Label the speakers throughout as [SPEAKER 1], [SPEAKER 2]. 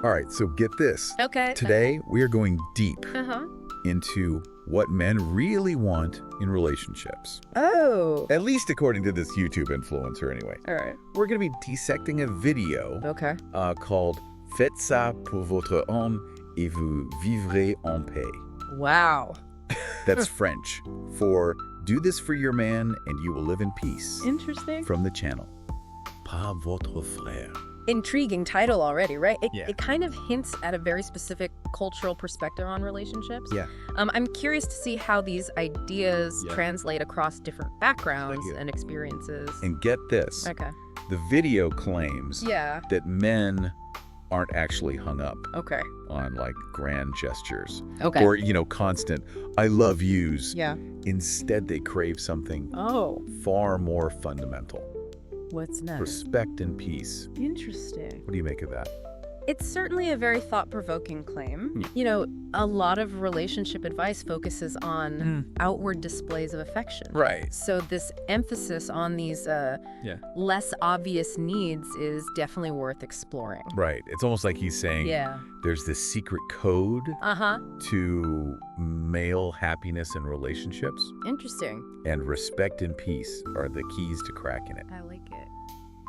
[SPEAKER 1] All right, so get this.
[SPEAKER 2] Okay.
[SPEAKER 1] Today, we are going deep
[SPEAKER 2] Uh-huh.
[SPEAKER 1] into what men really want in relationships.
[SPEAKER 2] Oh.
[SPEAKER 1] At least according to this YouTube influencer, anyway.
[SPEAKER 2] All right.
[SPEAKER 1] We're going to be dissecting a video
[SPEAKER 2] Okay.
[SPEAKER 1] called Faites ça pour votre homme et vous vivrez en paix.
[SPEAKER 2] Wow.
[SPEAKER 1] That's French for do this for your man and you will live in peace.
[SPEAKER 2] Interesting.
[SPEAKER 1] From the channel. Pas votre frère.
[SPEAKER 2] Intriguing title already, right?
[SPEAKER 1] Yeah.
[SPEAKER 2] It kind of hints at a very specific cultural perspective on relationships.
[SPEAKER 1] Yeah.
[SPEAKER 2] I'm curious to see how these ideas translate across different backgrounds
[SPEAKER 1] Thank you.
[SPEAKER 2] and experiences.
[SPEAKER 1] And get this.
[SPEAKER 2] Okay.
[SPEAKER 1] The video claims
[SPEAKER 2] Yeah.
[SPEAKER 1] that men aren't actually hung up
[SPEAKER 2] Okay.
[SPEAKER 1] on like grand gestures
[SPEAKER 2] Okay.
[SPEAKER 1] or, constant I love yous.
[SPEAKER 2] Yeah.
[SPEAKER 1] Instead, they crave something
[SPEAKER 2] Oh,
[SPEAKER 1] far more fundamental.
[SPEAKER 2] what's next?
[SPEAKER 1] Respect and peace.
[SPEAKER 2] Interesting.
[SPEAKER 1] What do you make of that?
[SPEAKER 2] It's certainly a very thought-provoking claim.
[SPEAKER 1] Yeah.
[SPEAKER 2] You know, a lot of relationship advice focuses on outward displays of affection.
[SPEAKER 1] Right.
[SPEAKER 2] So this emphasis on these less obvious needs is definitely worth exploring.
[SPEAKER 1] Right. It's almost like he's saying there's this secret code
[SPEAKER 2] Uh-huh.
[SPEAKER 1] to male happiness in relationships,
[SPEAKER 2] Interesting.
[SPEAKER 1] and respect and peace are the keys to cracking it.
[SPEAKER 2] I like it.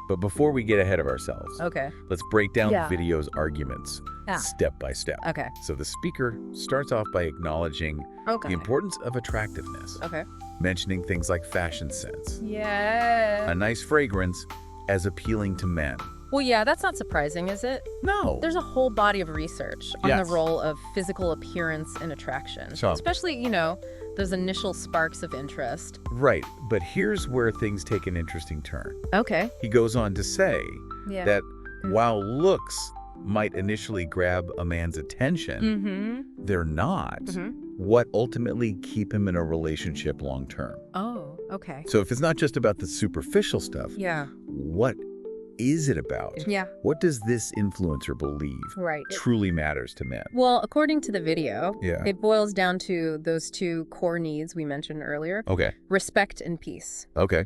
[SPEAKER 1] But before we get ahead of ourselves,
[SPEAKER 2] Okay.
[SPEAKER 1] let's break down
[SPEAKER 2] Yeah.
[SPEAKER 1] the video's arguments step by step.
[SPEAKER 2] Okay.
[SPEAKER 1] So the speaker starts off by acknowledging
[SPEAKER 2] Okay.
[SPEAKER 1] the importance of attractiveness,
[SPEAKER 2] Okay.
[SPEAKER 1] mentioning things like fashion sense,
[SPEAKER 2] Yeah.
[SPEAKER 1] a nice fragrance as appealing to men.
[SPEAKER 2] Well, yeah, that's not surprising, is it?
[SPEAKER 1] No.
[SPEAKER 2] There's a whole body of research on
[SPEAKER 1] Yes.
[SPEAKER 2] the role of physical appearance and attraction.
[SPEAKER 1] Sure.
[SPEAKER 2] Especially, those initial sparks of interest.
[SPEAKER 1] Right, but here's where things take an interesting turn.
[SPEAKER 2] Okay.
[SPEAKER 1] He goes on to say
[SPEAKER 2] Yeah.
[SPEAKER 1] that while looks might initially grab a man's attention,
[SPEAKER 2] Mm-hmm.
[SPEAKER 1] they're not what ultimately keep him in a relationship long term.
[SPEAKER 2] Oh, okay.
[SPEAKER 1] So if it's not just about the superficial stuff,
[SPEAKER 2] Yeah.
[SPEAKER 1] what is it about?
[SPEAKER 2] Yeah.
[SPEAKER 1] What does this influencer believe
[SPEAKER 2] Right.
[SPEAKER 1] truly matters to men?
[SPEAKER 2] Well, according to the video,
[SPEAKER 1] Yeah.
[SPEAKER 2] it boils down to those two core needs we mentioned earlier,
[SPEAKER 1] Okay.
[SPEAKER 2] respect and peace.
[SPEAKER 1] Okay.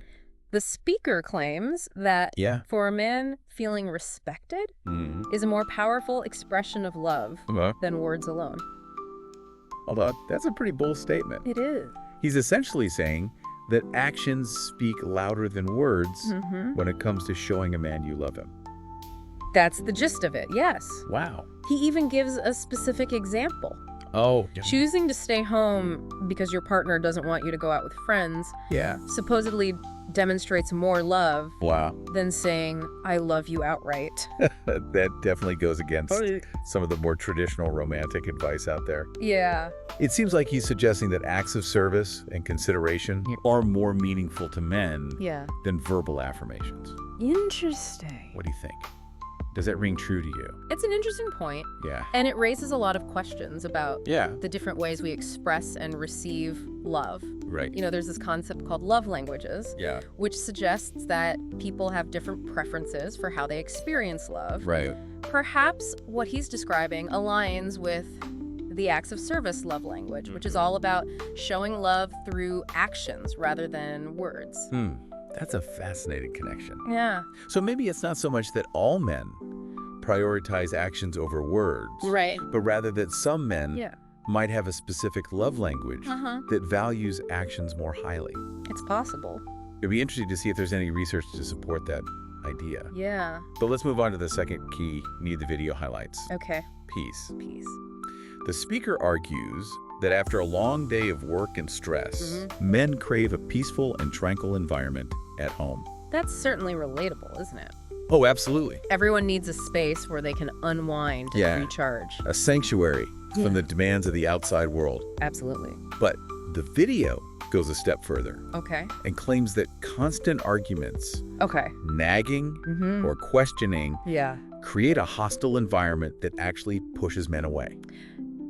[SPEAKER 2] The speaker claims that
[SPEAKER 1] Yeah.
[SPEAKER 2] for a man, feeling respected is a more powerful expression of love than words alone.
[SPEAKER 1] Hold on. That's a pretty bold statement.
[SPEAKER 2] It is.
[SPEAKER 1] He's essentially saying that actions speak louder than words when it comes to showing a man you love him.
[SPEAKER 2] That's the gist of it, yes.
[SPEAKER 1] Wow.
[SPEAKER 2] He even gives a specific example.
[SPEAKER 1] Oh.
[SPEAKER 2] Choosing to stay home because your partner doesn't want you to go out with friends
[SPEAKER 1] Yeah.
[SPEAKER 2] supposedly demonstrates more love
[SPEAKER 1] Wow.
[SPEAKER 2] than saying, I love you outright.
[SPEAKER 1] That definitely goes against some of the more traditional romantic advice out there.
[SPEAKER 2] Yeah.
[SPEAKER 1] It seems like he's suggesting that acts of service and consideration are more meaningful to men
[SPEAKER 2] Yeah.
[SPEAKER 1] than verbal affirmations.
[SPEAKER 2] Interesting.
[SPEAKER 1] What do you think? Does that ring true to you?
[SPEAKER 2] It's an interesting point,
[SPEAKER 1] Yeah.
[SPEAKER 2] and it raises a lot of questions about
[SPEAKER 1] Yeah.
[SPEAKER 2] the different ways we express and receive love.
[SPEAKER 1] Right.
[SPEAKER 2] There's this concept called love languages,
[SPEAKER 1] Yeah.
[SPEAKER 2] which suggests that people have different preferences for how they experience love.
[SPEAKER 1] Right.
[SPEAKER 2] Perhaps what he's describing aligns with the acts of service love language, which is all about showing love through actions rather than words.
[SPEAKER 1] That's a fascinating connection.
[SPEAKER 2] Yeah.
[SPEAKER 1] So maybe it's not so much that all men prioritize actions over words,
[SPEAKER 2] Right.
[SPEAKER 1] but rather that some men
[SPEAKER 2] Yeah.
[SPEAKER 1] might have a specific love language
[SPEAKER 2] Uh-huh.
[SPEAKER 1] that values actions more highly.
[SPEAKER 2] It's possible.
[SPEAKER 1] It'd be interesting to see if there's any research to support that idea.
[SPEAKER 2] Yeah.
[SPEAKER 1] But let's move on to the second key need the video highlights.
[SPEAKER 2] Okay.
[SPEAKER 1] Peace.
[SPEAKER 2] Peace.
[SPEAKER 1] The speaker argues that after a long day of work and stress, men crave a peaceful and tranquil environment at home.
[SPEAKER 2] That's certainly relatable, isn't it?
[SPEAKER 1] Oh, absolutely.
[SPEAKER 2] Everyone needs a space where they can unwind
[SPEAKER 1] Yeah.
[SPEAKER 2] and recharge.
[SPEAKER 1] A sanctuary from the demands of the outside world.
[SPEAKER 2] Absolutely.
[SPEAKER 1] But the video goes a step further
[SPEAKER 2] Okay.
[SPEAKER 1] and claims that constant arguments,
[SPEAKER 2] Okay.
[SPEAKER 1] nagging, or questioning
[SPEAKER 2] Yeah.
[SPEAKER 1] create a hostile environment that actually pushes men away.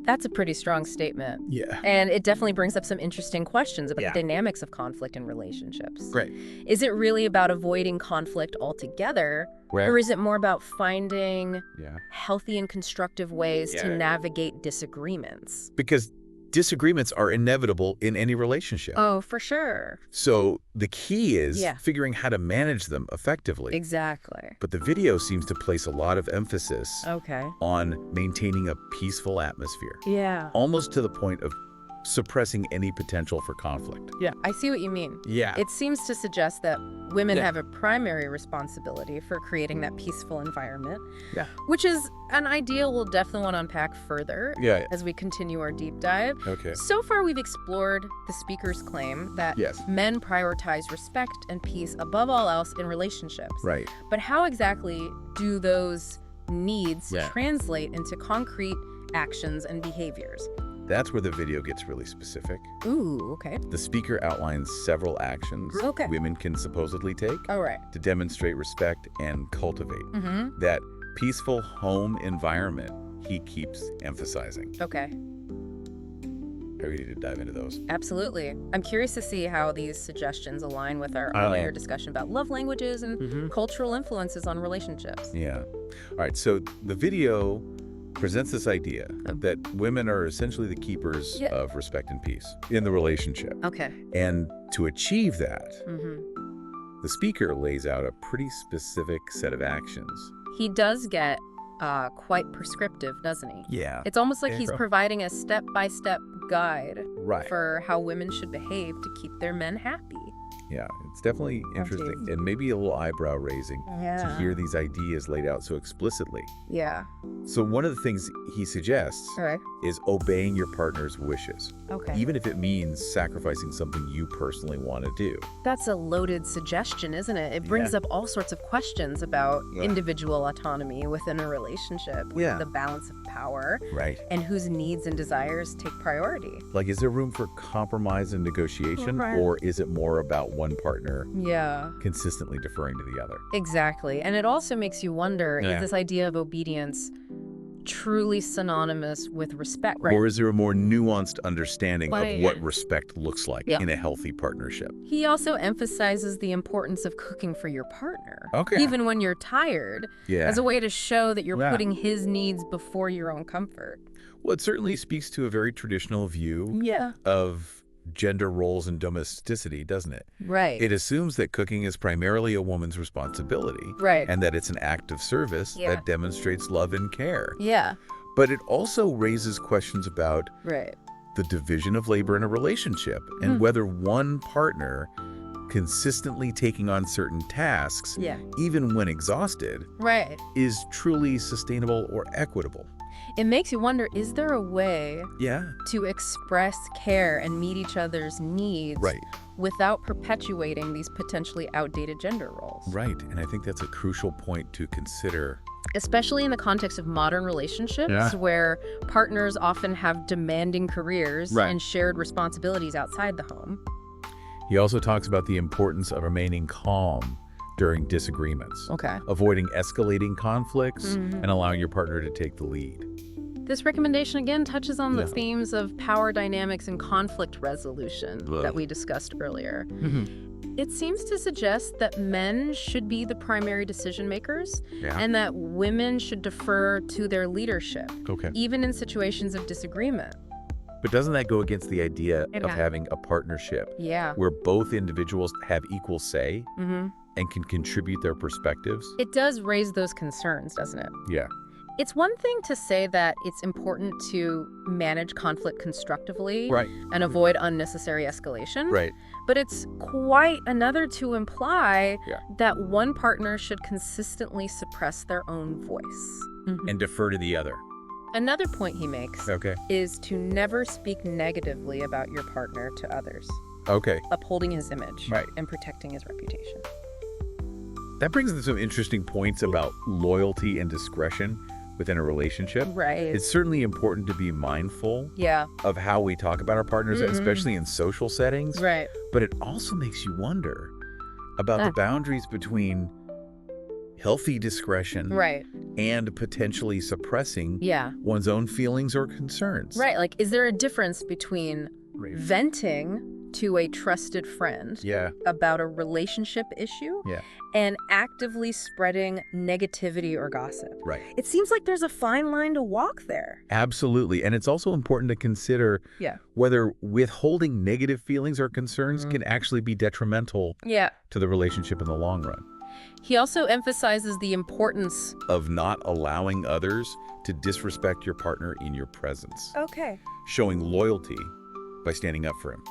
[SPEAKER 2] That's a pretty strong statement.
[SPEAKER 1] Yeah.
[SPEAKER 2] And it definitely brings up some interesting questions about
[SPEAKER 1] Yeah.
[SPEAKER 2] the dynamics of conflict in relationships.
[SPEAKER 1] Right.
[SPEAKER 2] Is it really about avoiding conflict altogether, or is it more about finding
[SPEAKER 1] Yeah.
[SPEAKER 2] healthy and constructive ways
[SPEAKER 1] Yeah.
[SPEAKER 2] to navigate disagreements?
[SPEAKER 1] Because disagreements are inevitable in any relationship.
[SPEAKER 2] Oh, for sure.
[SPEAKER 1] So the key is
[SPEAKER 2] Yeah.
[SPEAKER 1] figuring how to manage them effectively.
[SPEAKER 2] Exactly.
[SPEAKER 1] But the video seems to place a lot of emphasis
[SPEAKER 2] Okay.
[SPEAKER 1] on maintaining a peaceful atmosphere,
[SPEAKER 2] Yeah.
[SPEAKER 1] almost to the point of suppressing any potential for conflict.
[SPEAKER 2] Yeah. I see what you mean.
[SPEAKER 1] Yeah.
[SPEAKER 2] It seems to suggest that women
[SPEAKER 1] Yeah.
[SPEAKER 2] have a primary responsibility for creating that peaceful environment.
[SPEAKER 1] Yeah.
[SPEAKER 2] Which is an idea we'll definitely want to unpack further
[SPEAKER 1] Yeah.
[SPEAKER 2] as we continue our deep dive.
[SPEAKER 1] Okay.
[SPEAKER 2] So far, we've explored the speaker's claim that
[SPEAKER 1] Yes.
[SPEAKER 2] men prioritize respect and peace above all else in relationships.
[SPEAKER 1] Right.
[SPEAKER 2] But how exactly do those needs
[SPEAKER 1] Yeah.
[SPEAKER 2] translate into concrete actions and behaviors?
[SPEAKER 1] That's where the video gets really specific.
[SPEAKER 2] Ooh, okay.
[SPEAKER 1] The speaker outlines several actions
[SPEAKER 2] Okay.
[SPEAKER 1] women can supposedly take
[SPEAKER 2] All right.
[SPEAKER 1] to demonstrate respect and cultivate
[SPEAKER 2] Mm-hmm.
[SPEAKER 1] that peaceful home environment he keeps emphasizing.
[SPEAKER 2] Okay.
[SPEAKER 1] Are we ready to dive into those?
[SPEAKER 2] Absolutely. I'm curious to see how these suggestions align with our
[SPEAKER 1] I
[SPEAKER 2] earlier
[SPEAKER 1] am.
[SPEAKER 2] discussion about love languages and cultural influences on relationships.
[SPEAKER 1] Yeah. All right, so the video presents this idea that women are essentially the keepers
[SPEAKER 2] Yeah.
[SPEAKER 1] of respect and peace in the relationship.
[SPEAKER 2] Okay.
[SPEAKER 1] And to achieve that,
[SPEAKER 2] Mm-hmm.
[SPEAKER 1] the speaker lays out a pretty specific set of actions.
[SPEAKER 2] He does get quite prescriptive, doesn't he?
[SPEAKER 1] Yeah.
[SPEAKER 2] It's almost like
[SPEAKER 1] Yeah,
[SPEAKER 2] he's
[SPEAKER 1] bro.
[SPEAKER 2] providing a step-by-step guide
[SPEAKER 1] Right.
[SPEAKER 2] for how women should behave to keep their men happy.
[SPEAKER 1] Yeah, it's definitely interesting
[SPEAKER 2] geez.
[SPEAKER 1] and maybe a little eyebrow raising to
[SPEAKER 2] Yeah.
[SPEAKER 1] hear these ideas laid out so explicitly.
[SPEAKER 2] Yeah.
[SPEAKER 1] So one of the things he suggests
[SPEAKER 2] All right.
[SPEAKER 1] is obeying your partner's wishes,
[SPEAKER 2] Okay.
[SPEAKER 1] even if it means sacrificing something you personally want to do.
[SPEAKER 2] That's a loaded suggestion, isn't it? It brings
[SPEAKER 1] Yeah.
[SPEAKER 2] up all sorts of questions about
[SPEAKER 1] Yeah.
[SPEAKER 2] individual autonomy within a relationship,
[SPEAKER 1] Yeah.
[SPEAKER 2] the balance of power,
[SPEAKER 1] Right.
[SPEAKER 2] and whose needs and desires take priority.
[SPEAKER 1] Like, is there room for compromise and negotiation,
[SPEAKER 2] Right.
[SPEAKER 1] or is it more about one partner
[SPEAKER 2] Yeah.
[SPEAKER 1] consistently deferring to the other?
[SPEAKER 2] Exactly. And it also makes you wonder,
[SPEAKER 1] Yeah.
[SPEAKER 2] is this idea of obedience truly synonymous with respect?
[SPEAKER 1] Or is there a more nuanced understanding
[SPEAKER 2] Like-
[SPEAKER 1] of what respect looks like
[SPEAKER 2] Yeah.
[SPEAKER 1] in a healthy partnership?
[SPEAKER 2] He also emphasizes the importance of cooking for your partner.
[SPEAKER 1] Okay.
[SPEAKER 2] Even when you're tired,
[SPEAKER 1] Yeah.
[SPEAKER 2] as a way to show that you're
[SPEAKER 1] Yeah.
[SPEAKER 2] putting his needs before your own comfort.
[SPEAKER 1] Well, it certainly speaks to a very traditional view
[SPEAKER 2] Yeah.
[SPEAKER 1] of gender roles and domesticity, doesn't it?
[SPEAKER 2] Right.
[SPEAKER 1] It assumes that cooking is primarily a woman's responsibility,
[SPEAKER 2] Right.
[SPEAKER 1] and that it's an act of service
[SPEAKER 2] Yeah.
[SPEAKER 1] that demonstrates love and care.
[SPEAKER 2] Yeah.
[SPEAKER 1] But it also raises questions about
[SPEAKER 2] Right.
[SPEAKER 1] the division of labor in a relationship and whether one partner consistently taking on certain tasks,
[SPEAKER 2] Yeah.
[SPEAKER 1] even when exhausted,
[SPEAKER 2] Right.
[SPEAKER 1] is truly sustainable or equitable.
[SPEAKER 2] It makes you wonder, is there a way
[SPEAKER 1] Yeah.
[SPEAKER 2] to express care and meet each other's needs
[SPEAKER 1] Right.
[SPEAKER 2] without perpetuating these potentially outdated gender roles?
[SPEAKER 1] Right. And I think that's a crucial point to consider.
[SPEAKER 2] Especially in the context of modern relationships,
[SPEAKER 1] Yeah.
[SPEAKER 2] where partners often have demanding careers
[SPEAKER 1] Right.
[SPEAKER 2] and shared responsibilities outside the home.
[SPEAKER 1] He also talks about the importance of remaining calm during disagreements,
[SPEAKER 2] Okay.
[SPEAKER 1] avoiding escalating conflicts,
[SPEAKER 2] Mhm.
[SPEAKER 1] and allowing your partner to take the lead.
[SPEAKER 2] This recommendation again touches on the
[SPEAKER 1] Yeah.
[SPEAKER 2] themes of power dynamics and conflict resolution
[SPEAKER 1] Ugh.
[SPEAKER 2] that we discussed earlier. It seems to suggest that men should be the primary decision makers
[SPEAKER 1] Yeah.
[SPEAKER 2] and that women should defer to their leadership,
[SPEAKER 1] Okay.
[SPEAKER 2] even in situations of disagreement.
[SPEAKER 1] But doesn't that go against the idea
[SPEAKER 2] Yeah.
[SPEAKER 1] of having a partnership
[SPEAKER 2] Yeah.
[SPEAKER 1] where both individuals have equal say
[SPEAKER 2] hmm
[SPEAKER 1] and can contribute their perspectives?
[SPEAKER 2] It does raise those concerns, doesn't it?
[SPEAKER 1] Yeah.
[SPEAKER 2] It's one thing to say that it's important to manage conflict constructively
[SPEAKER 1] Right.
[SPEAKER 2] and avoid unnecessary escalation.
[SPEAKER 1] Right.
[SPEAKER 2] But it's quite another to imply
[SPEAKER 1] Yeah.
[SPEAKER 2] that one partner should consistently suppress their own voice.
[SPEAKER 1] And defer to the other.
[SPEAKER 2] Another point he makes
[SPEAKER 1] Okay.
[SPEAKER 2] is to never speak negatively about your partner to others,
[SPEAKER 1] Okay.
[SPEAKER 2] upholding his image
[SPEAKER 1] Right.
[SPEAKER 2] and protecting his reputation.
[SPEAKER 1] That brings in some interesting points about loyalty and discretion within a relationship.
[SPEAKER 2] Right.
[SPEAKER 1] It's certainly important to be mindful
[SPEAKER 2] Yeah.
[SPEAKER 1] of how we talk about our partners, especially in social settings.
[SPEAKER 2] Right.
[SPEAKER 1] But it also makes you wonder about the
[SPEAKER 2] Ah.
[SPEAKER 1] boundaries between healthy discretion
[SPEAKER 2] Right.
[SPEAKER 1] and potentially suppressing
[SPEAKER 2] Yeah.
[SPEAKER 1] one's own feelings or concerns.
[SPEAKER 2] Right. Like, is there a difference between venting to a trusted friend
[SPEAKER 1] Yeah.
[SPEAKER 2] about a relationship issue
[SPEAKER 1] Yeah.
[SPEAKER 2] and actively spreading negativity or gossip.
[SPEAKER 1] Right.
[SPEAKER 2] It seems like there's a fine line to walk there.
[SPEAKER 1] Absolutely. And it's also important to consider
[SPEAKER 2] Yeah.
[SPEAKER 1] whether withholding negative feelings or concerns can actually be detrimental
[SPEAKER 2] Yeah.
[SPEAKER 1] to the relationship in the long run.
[SPEAKER 2] He also emphasizes the importance.
[SPEAKER 1] Of not allowing others to disrespect your partner in your presence.
[SPEAKER 2] Okay.
[SPEAKER 1] Showing loyalty by standing up for him.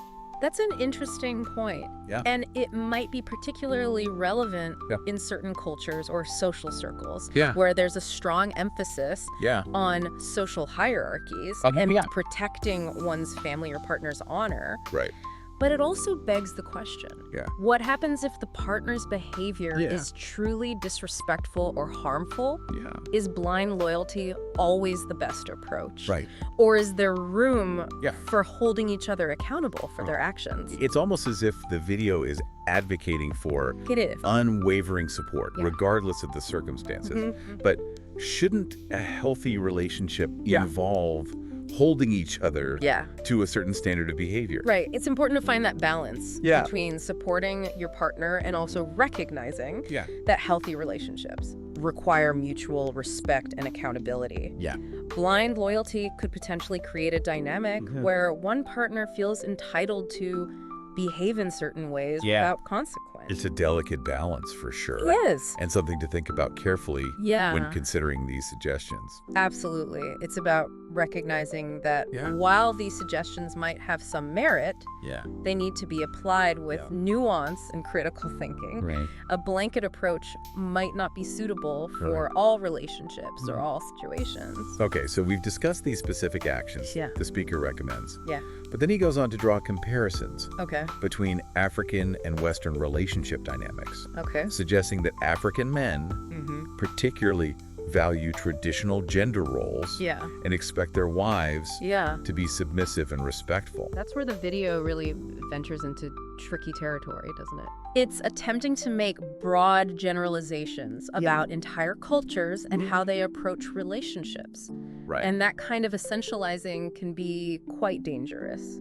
[SPEAKER 2] That's an interesting point.
[SPEAKER 1] Yeah.
[SPEAKER 2] And it might be particularly relevant
[SPEAKER 1] Yeah.
[SPEAKER 2] in certain cultures or social circles
[SPEAKER 1] Yeah.
[SPEAKER 2] where there's a strong emphasis
[SPEAKER 1] Yeah.
[SPEAKER 2] on social hierarchies
[SPEAKER 1] Okay,
[SPEAKER 2] and
[SPEAKER 1] yeah.
[SPEAKER 2] protecting one's family or partner's honor.
[SPEAKER 1] Right.
[SPEAKER 2] But it also begs the question,
[SPEAKER 1] Yeah.
[SPEAKER 2] what happens if the partner's behavior
[SPEAKER 1] Yeah.
[SPEAKER 2] is truly disrespectful or harmful?
[SPEAKER 1] Yeah.
[SPEAKER 2] Is blind loyalty always the best approach?
[SPEAKER 1] Right.
[SPEAKER 2] Or is there room
[SPEAKER 1] Yeah.
[SPEAKER 2] for holding each other accountable for their actions?
[SPEAKER 1] It's almost as if the video is advocating for
[SPEAKER 2] It is.
[SPEAKER 1] unwavering support,
[SPEAKER 2] Yeah.
[SPEAKER 1] regardless of the circumstances.
[SPEAKER 2] Mhm.
[SPEAKER 1] But shouldn't a healthy relationship
[SPEAKER 2] Yeah.
[SPEAKER 1] involve holding each other
[SPEAKER 2] Yeah.
[SPEAKER 1] to a certain standard of behavior?
[SPEAKER 2] Right. It's important to find that balance
[SPEAKER 1] Yeah.
[SPEAKER 2] between supporting your partner and also recognizing
[SPEAKER 1] Yeah.
[SPEAKER 2] that healthy relationships require mutual respect and accountability.
[SPEAKER 1] Yeah.
[SPEAKER 2] Blind loyalty could potentially create a dynamic
[SPEAKER 1] Mhm.
[SPEAKER 2] where one partner feels entitled to behave in certain ways
[SPEAKER 1] Yeah.
[SPEAKER 2] without consequence.
[SPEAKER 1] It's a delicate balance for sure.
[SPEAKER 2] Yes.
[SPEAKER 1] And something to think about carefully
[SPEAKER 2] Yeah.
[SPEAKER 1] when considering these suggestions.
[SPEAKER 2] Absolutely. It's about recognizing that
[SPEAKER 1] Yeah.
[SPEAKER 2] while these suggestions might have some merit,
[SPEAKER 1] Yeah.
[SPEAKER 2] they need to be applied with
[SPEAKER 1] Yeah.
[SPEAKER 2] nuance and critical thinking.
[SPEAKER 1] Right.
[SPEAKER 2] A blanket approach might not be suitable for
[SPEAKER 1] Right.
[SPEAKER 2] all relationships or all situations.
[SPEAKER 1] Okay, so we've discussed these specific actions
[SPEAKER 2] Yeah.
[SPEAKER 1] the speaker recommends.
[SPEAKER 2] Yeah.
[SPEAKER 1] But then he goes on to draw comparisons
[SPEAKER 2] Okay.
[SPEAKER 1] between African and Western relationship dynamics,
[SPEAKER 2] Okay.
[SPEAKER 1] suggesting that African men
[SPEAKER 2] Mm-hmm.
[SPEAKER 1] particularly value traditional gender roles
[SPEAKER 2] Yeah.
[SPEAKER 1] and expect their wives
[SPEAKER 2] Yeah.
[SPEAKER 1] to be submissive and respectful.
[SPEAKER 2] That's where the video really ventures into tricky territory, doesn't it? It's attempting to make broad generalizations about entire cultures and how they approach relationships.
[SPEAKER 1] Right.
[SPEAKER 2] And that kind of essentializing can be quite dangerous.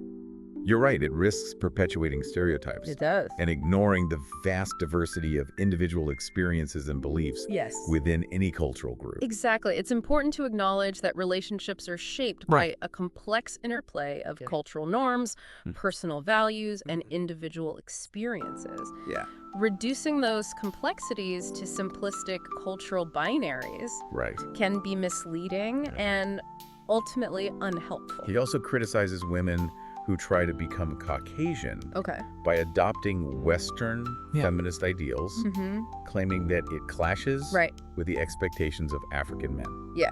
[SPEAKER 1] You're right, it risks perpetuating stereotypes
[SPEAKER 2] It does.
[SPEAKER 1] and ignoring the vast diversity of individual experiences and beliefs
[SPEAKER 2] Yes.
[SPEAKER 1] within any cultural group.
[SPEAKER 2] Exactly. It's important to acknowledge that relationships are shaped by a complex interplay of cultural norms, personal values, and individual experiences.
[SPEAKER 1] Yeah.
[SPEAKER 2] Reducing those complexities to simplistic cultural binaries
[SPEAKER 1] Right.
[SPEAKER 2] can be misleading and ultimately unhelpful.
[SPEAKER 1] He also criticizes women who try to become Caucasian
[SPEAKER 2] Okay.
[SPEAKER 1] by adopting Western feminist ideals,
[SPEAKER 2] Mm-hmm.
[SPEAKER 1] claiming that it clashes
[SPEAKER 2] Right.
[SPEAKER 1] with the expectations of African men.
[SPEAKER 2] Yeah.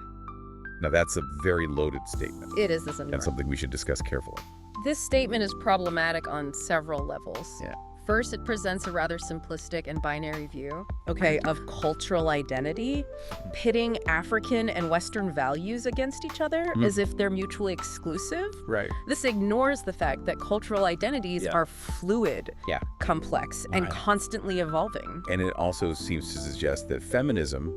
[SPEAKER 1] Now, that's a very loaded statement
[SPEAKER 2] It is, isn't
[SPEAKER 1] and
[SPEAKER 2] it?
[SPEAKER 1] something we should discuss carefully.
[SPEAKER 2] This statement is problematic on several levels.
[SPEAKER 1] Yeah.
[SPEAKER 2] First, it presents a rather simplistic and binary view, of cultural identity, pitting African and Western values against each other as if they're mutually exclusive.
[SPEAKER 1] Right.
[SPEAKER 2] This ignores the fact that cultural identities
[SPEAKER 1] Yeah.
[SPEAKER 2] are fluid,
[SPEAKER 1] Yeah.
[SPEAKER 2] complex, and
[SPEAKER 1] Right.
[SPEAKER 2] constantly evolving.
[SPEAKER 1] And it also seems to suggest that feminism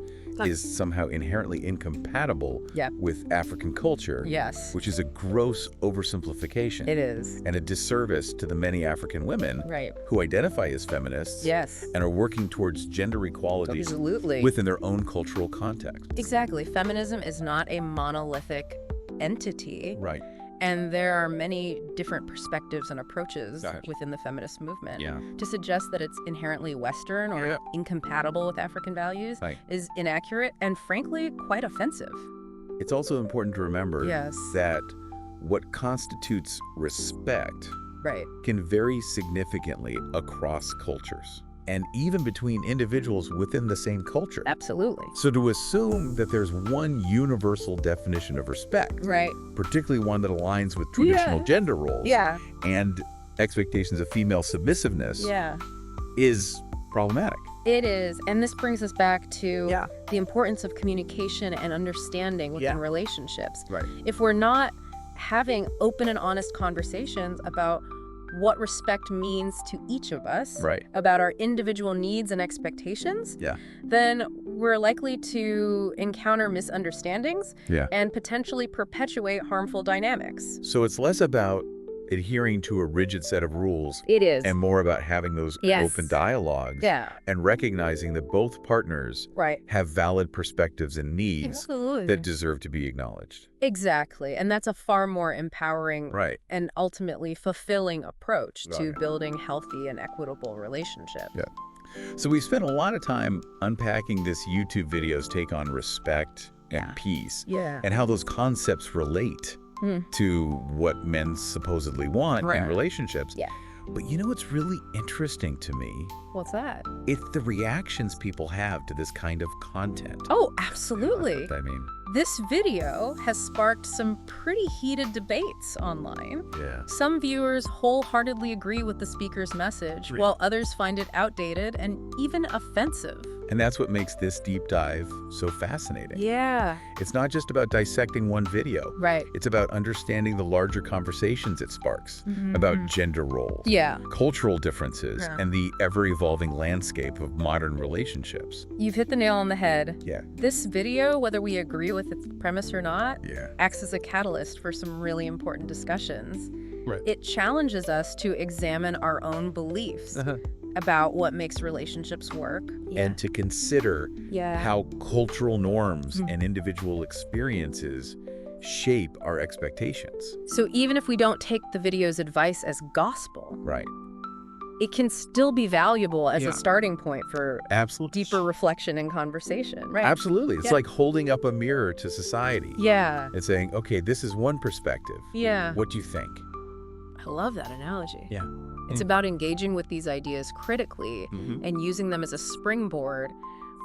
[SPEAKER 1] is somehow inherently incompatible
[SPEAKER 2] Yeah.
[SPEAKER 1] with African culture,
[SPEAKER 2] Yes,
[SPEAKER 1] which is a gross oversimplification
[SPEAKER 2] it is.
[SPEAKER 1] and a disservice to the many African women
[SPEAKER 2] Right.
[SPEAKER 1] who identify as feminists
[SPEAKER 2] Yes.
[SPEAKER 1] and are working towards gender equality
[SPEAKER 2] Absolutely.
[SPEAKER 1] within their own cultural context.
[SPEAKER 2] Exactly. Feminism is not a monolithic entity.
[SPEAKER 1] Right.
[SPEAKER 2] And there are many different perspectives and approaches
[SPEAKER 1] Got it.
[SPEAKER 2] within the feminist movement.
[SPEAKER 1] Yeah.
[SPEAKER 2] To suggest that it's inherently Western or
[SPEAKER 1] Yeah.
[SPEAKER 2] incompatible with African values
[SPEAKER 1] Right.
[SPEAKER 2] is inaccurate and frankly quite offensive.
[SPEAKER 1] It's also important to remember
[SPEAKER 2] Yes.
[SPEAKER 1] that what constitutes respect
[SPEAKER 2] Right.
[SPEAKER 1] can vary significantly across cultures and even between individuals within the same culture.
[SPEAKER 2] Absolutely.
[SPEAKER 1] So to assume that there's one universal definition of respect,
[SPEAKER 2] Right.
[SPEAKER 1] particularly one that aligns with traditional
[SPEAKER 2] Yeah.
[SPEAKER 1] gender roles
[SPEAKER 2] Yeah.
[SPEAKER 1] and expectations of female submissiveness,
[SPEAKER 2] Yeah.
[SPEAKER 1] is problematic.
[SPEAKER 2] It is. And this brings us back to
[SPEAKER 1] Yeah.
[SPEAKER 2] the importance of communication and understanding within
[SPEAKER 1] Yeah.
[SPEAKER 2] relationships.
[SPEAKER 1] Right.
[SPEAKER 2] If we're not having open and honest conversations about what respect means to each of us,
[SPEAKER 1] Right.
[SPEAKER 2] about our individual needs and expectations,
[SPEAKER 1] Yeah.
[SPEAKER 2] then we're likely to encounter misunderstandings
[SPEAKER 1] Yeah.
[SPEAKER 2] and potentially perpetuate harmful dynamics.
[SPEAKER 1] So it's less about adhering to a rigid set of rules
[SPEAKER 2] It is.
[SPEAKER 1] and more about having those
[SPEAKER 2] Yes.
[SPEAKER 1] open dialogues
[SPEAKER 2] Yeah.
[SPEAKER 1] and recognizing that both partners
[SPEAKER 2] Right.
[SPEAKER 1] have valid perspectives and needs
[SPEAKER 2] Absolutely.
[SPEAKER 1] that deserve to be acknowledged.
[SPEAKER 2] Exactly. And that's a far more empowering
[SPEAKER 1] Right.
[SPEAKER 2] and ultimately fulfilling approach
[SPEAKER 1] Oh,
[SPEAKER 2] to
[SPEAKER 1] yeah.
[SPEAKER 2] building healthy and equitable relationships.
[SPEAKER 1] Yeah. So we spent a lot of time unpacking this YouTube video's take on respect and peace
[SPEAKER 2] Yeah.
[SPEAKER 1] and how those concepts relate to what men supposedly want in relationships.
[SPEAKER 2] Yeah.
[SPEAKER 1] But you know what's really interesting to me?
[SPEAKER 2] What's that?
[SPEAKER 1] It's the reactions people have to this kind of content.
[SPEAKER 2] Oh, absolutely.
[SPEAKER 1] That's what I mean.
[SPEAKER 2] This video has sparked some pretty heated debates online.
[SPEAKER 1] Yeah.
[SPEAKER 2] Some viewers wholeheartedly agree with the speaker's message, while others find it outdated and even offensive.
[SPEAKER 1] And that's what makes this deep dive so fascinating.
[SPEAKER 2] Yeah.
[SPEAKER 1] It's not just about dissecting one video.
[SPEAKER 2] Right.
[SPEAKER 1] It's about understanding the larger conversations it sparks about gender roles,
[SPEAKER 2] Yeah.
[SPEAKER 1] cultural differences,
[SPEAKER 2] Yeah.
[SPEAKER 1] and the ever-evolving landscape of modern relationships.
[SPEAKER 2] You've hit the nail on the head.
[SPEAKER 1] Yeah.
[SPEAKER 2] This video, whether we agree with its premise or not,
[SPEAKER 1] Yeah.
[SPEAKER 2] acts as a catalyst for some really important discussions.
[SPEAKER 1] Right.
[SPEAKER 2] It challenges us to examine our own beliefs about what makes relationships work.
[SPEAKER 1] And to consider
[SPEAKER 2] Yeah.
[SPEAKER 1] how cultural norms and individual experiences shape our expectations.
[SPEAKER 2] So even if we don't take the video's advice as gospel,
[SPEAKER 1] Right.
[SPEAKER 2] it can still be valuable as
[SPEAKER 1] Yeah.
[SPEAKER 2] a starting point for
[SPEAKER 1] Absolutely.
[SPEAKER 2] deeper reflection and conversation, right?
[SPEAKER 1] Absolutely. It's
[SPEAKER 2] Yeah.
[SPEAKER 1] like holding up a mirror to society.
[SPEAKER 2] Yeah.
[SPEAKER 1] It's saying, okay, this is one perspective.
[SPEAKER 2] Yeah.
[SPEAKER 1] What do you think?
[SPEAKER 2] I love that analogy.
[SPEAKER 1] Yeah.
[SPEAKER 2] It's about engaging with these ideas critically and using them as a springboard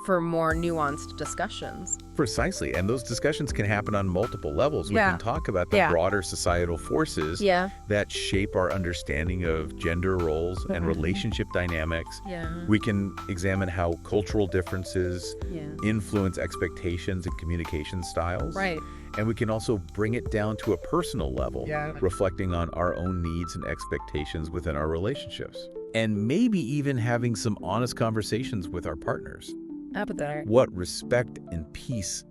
[SPEAKER 2] for more nuanced discussions.
[SPEAKER 1] Precisely. And those discussions can happen on multiple levels. We
[SPEAKER 2] Yeah.
[SPEAKER 1] can talk about the
[SPEAKER 2] Yeah.
[SPEAKER 1] broader societal forces
[SPEAKER 2] Yeah.
[SPEAKER 1] that shape our understanding of gender roles and relationship dynamics.
[SPEAKER 2] Yeah.
[SPEAKER 1] We can examine how cultural differences
[SPEAKER 2] Yeah.
[SPEAKER 1] influence expectations and communication styles.
[SPEAKER 2] Right.
[SPEAKER 1] And we can also bring it down to a personal level,
[SPEAKER 2] Yeah.
[SPEAKER 1] reflecting on our own needs and expectations within our relationships. And maybe even having some honest conversations with our partners.
[SPEAKER 2] Appetite.
[SPEAKER 1] What respect and peace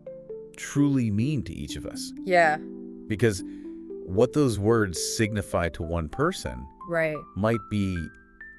[SPEAKER 1] truly mean to each of us.
[SPEAKER 2] Yeah.
[SPEAKER 1] Because what those words signify to one person
[SPEAKER 2] Right.
[SPEAKER 1] might be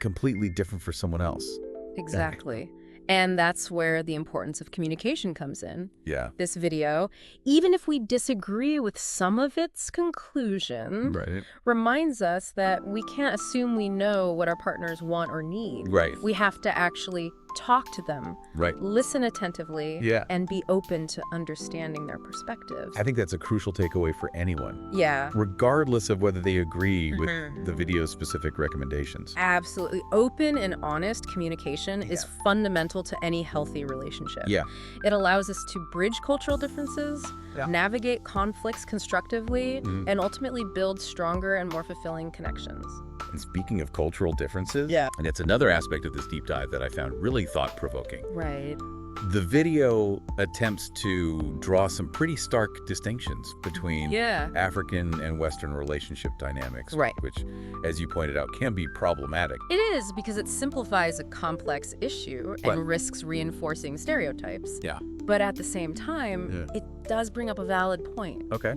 [SPEAKER 1] completely different for someone else.
[SPEAKER 2] Exactly. And that's where the importance of communication comes in.
[SPEAKER 1] Yeah.
[SPEAKER 2] This video, even if we disagree with some of its conclusion,
[SPEAKER 1] Right.
[SPEAKER 2] reminds us that we can't assume we know what our partners want or need.
[SPEAKER 1] Right.
[SPEAKER 2] We have to actually talk to them,
[SPEAKER 1] Right.
[SPEAKER 2] listen attentively,
[SPEAKER 1] Yeah.
[SPEAKER 2] and be open to understanding their perspectives.
[SPEAKER 1] I think that's a crucial takeaway for anyone,
[SPEAKER 2] Yeah.
[SPEAKER 1] regardless of whether they agree with the video's specific recommendations.
[SPEAKER 2] Absolutely. Open and honest communication is fundamental to any healthy relationship.
[SPEAKER 1] Yeah.
[SPEAKER 2] It allows us to bridge cultural differences,
[SPEAKER 1] Yeah.
[SPEAKER 2] navigate conflicts constructively, and ultimately build stronger and more fulfilling connections.
[SPEAKER 1] And speaking of cultural differences,
[SPEAKER 2] Yeah.
[SPEAKER 1] and it's another aspect of this deep dive that I found really thought-provoking.
[SPEAKER 2] Right.
[SPEAKER 1] The video attempts to draw some pretty stark distinctions between
[SPEAKER 2] Yeah.
[SPEAKER 1] African and Western relationship dynamics,
[SPEAKER 2] Right.
[SPEAKER 1] which, as you pointed out, can be problematic.
[SPEAKER 2] It is because it simplifies a complex issue
[SPEAKER 1] But-
[SPEAKER 2] and risks reinforcing stereotypes.
[SPEAKER 1] Yeah.
[SPEAKER 2] But at the same time, it does bring up a valid point.
[SPEAKER 1] Okay.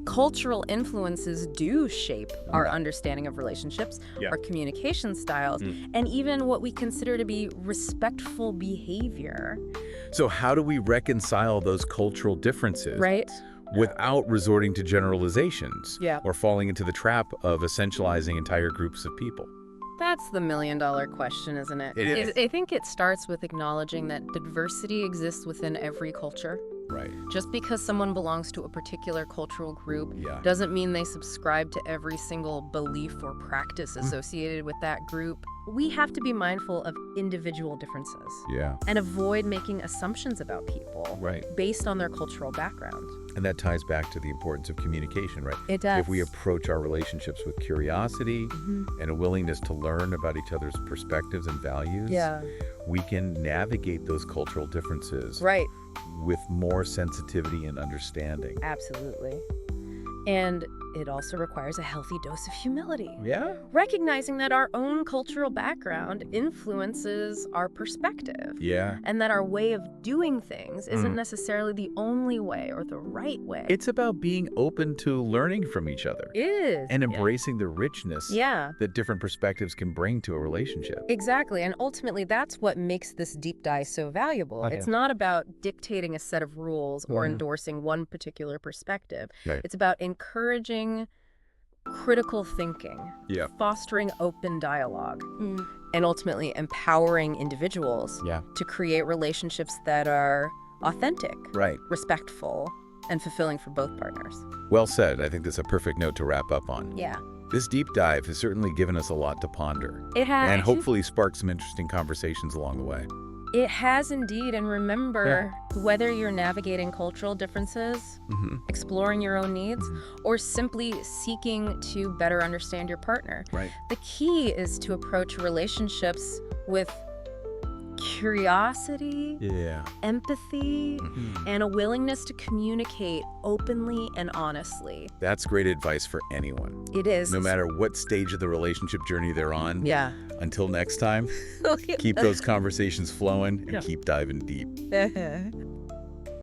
[SPEAKER 2] Cultural influences do shape our understanding of relationships,
[SPEAKER 1] Yeah.
[SPEAKER 2] our communication styles, and even what we consider to be respectful behavior,
[SPEAKER 1] So how do we reconcile those cultural differences
[SPEAKER 2] right?
[SPEAKER 1] without resorting to generalizations
[SPEAKER 2] Yeah.
[SPEAKER 1] or falling into the trap of essentializing entire groups of people?
[SPEAKER 2] That's the million-dollar question, isn't it?
[SPEAKER 1] It is.
[SPEAKER 2] I think it starts with acknowledging that diversity exists within every culture.
[SPEAKER 1] Right.
[SPEAKER 2] Just because someone belongs to a particular cultural group
[SPEAKER 1] Yeah.
[SPEAKER 2] doesn't mean they subscribe to every single belief or practice associated with that group. We have to be mindful of individual differences
[SPEAKER 1] Yeah.
[SPEAKER 2] and avoid making assumptions about people
[SPEAKER 1] Right.
[SPEAKER 2] based on their cultural background.
[SPEAKER 1] And that ties back to the importance of communication, right?
[SPEAKER 2] It does.
[SPEAKER 1] If we approach our relationships with curiosity and a willingness to learn about each other's perspectives and values, we can navigate those cultural differences
[SPEAKER 2] Right.
[SPEAKER 1] with more sensitivity and understanding.
[SPEAKER 2] Absolutely. And it also requires a healthy dose of humility.
[SPEAKER 1] Yeah?
[SPEAKER 2] Recognizing that our own cultural background influences our perspective.
[SPEAKER 1] Yeah.
[SPEAKER 2] And that our way of doing things isn't necessarily the only way or the right way.
[SPEAKER 1] It's about being open to learning from each other.
[SPEAKER 2] It is.
[SPEAKER 1] And embracing the richness that different perspectives can bring to a relationship.
[SPEAKER 2] Exactly. And ultimately, that's what makes this deep dive so valuable. It's not about dictating a set of rules or endorsing one particular perspective.
[SPEAKER 1] Right.
[SPEAKER 2] It's about encouraging critical thinking, fostering open dialogue, and ultimately empowering individuals to create relationships that are authentic, respectful, and fulfilling for both partners.
[SPEAKER 1] Well said. I think that's a perfect note to wrap up on.
[SPEAKER 2] Yeah.
[SPEAKER 1] This deep dive has certainly given us a lot to ponder.
[SPEAKER 2] It has.
[SPEAKER 1] And hopefully spark some interesting conversations along the way.
[SPEAKER 2] It has indeed. And remember, whether you're navigating cultural differences, exploring your own needs, or simply seeking to better understand your partner, the key is to approach relationships with curiosity, empathy, and a willingness to communicate openly and honestly.
[SPEAKER 1] That's great advice for anyone.
[SPEAKER 2] It is.
[SPEAKER 1] No matter what stage of the relationship journey they're on.
[SPEAKER 2] Yeah.
[SPEAKER 1] Until next time, keep those conversations flowing and keep diving deep.